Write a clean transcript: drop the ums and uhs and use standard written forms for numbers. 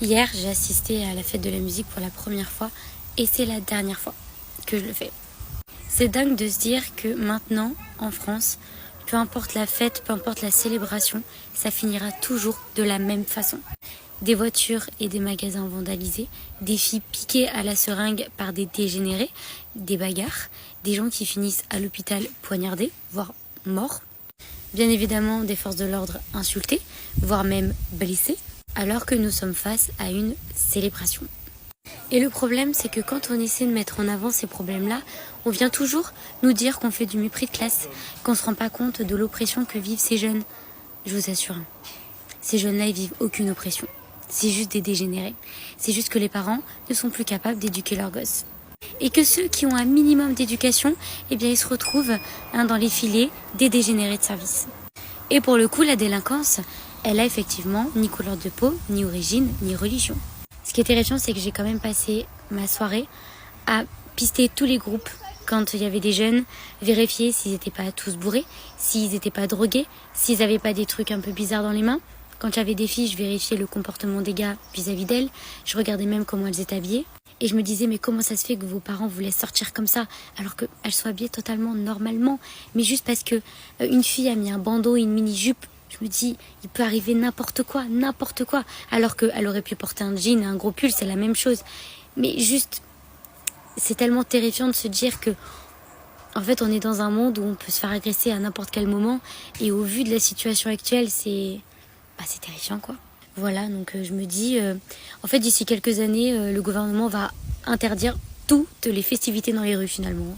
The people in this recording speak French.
Hier, j'ai assisté à la fête de la musique pour la première fois et c'est la dernière fois que je le fais. C'est dingue de se dire que maintenant, en France, peu importe la fête, peu importe la célébration, ça finira toujours de la même façon. Des voitures et des magasins vandalisés, des filles piquées à la seringue par des dégénérés, des bagarres, des gens qui finissent à l'hôpital poignardés, voire morts. Bien évidemment, des forces de l'ordre insultées, voire même blessées, alors que nous sommes face à une célébration. Et le problème, c'est que quand on essaie de mettre en avant ces problèmes-là, on vient toujours nous dire qu'on fait du mépris de classe, qu'on ne se rend pas compte de l'oppression que vivent ces jeunes. Je vous assure, ces jeunes-là, ils vivent aucune oppression. C'est juste des dégénérés. C'est juste que les parents ne sont plus capables d'éduquer leurs gosses. Et que ceux qui ont un minimum d'éducation, eh bien, ils se retrouvent dans les filets des dégénérés de service. Et pour le coup, la délinquance, elle a effectivement ni couleur de peau, ni origine, ni religion. Ce qui est terrifiant, c'est que j'ai quand même passé ma soirée à pister tous les groupes quand il y avait des jeunes, vérifier s'ils n'étaient pas tous bourrés, s'ils n'étaient pas drogués, s'ils n'avaient pas des trucs un peu bizarres dans les mains. Quand j'avais des filles, je vérifiais le comportement des gars vis-à-vis d'elles. Je regardais même comment elles étaient habillées. Et je me disais, mais comment ça se fait que vos parents vous laissent sortir comme ça alors qu'elles soient habillées totalement normalement, mais juste parce que une fille a mis un bandeau et une mini-jupe. Je me dis, il peut arriver n'importe quoi, alors qu'elle aurait pu porter un jean et un gros pull, c'est la même chose. Mais juste, c'est tellement terrifiant de se dire que, en fait, on est dans un monde où on peut se faire agresser à n'importe quel moment, et au vu de la situation actuelle, c'est terrifiant, quoi. Voilà, donc je me dis, en fait, d'ici quelques années, le gouvernement va interdire toutes les festivités dans les rues, finalement.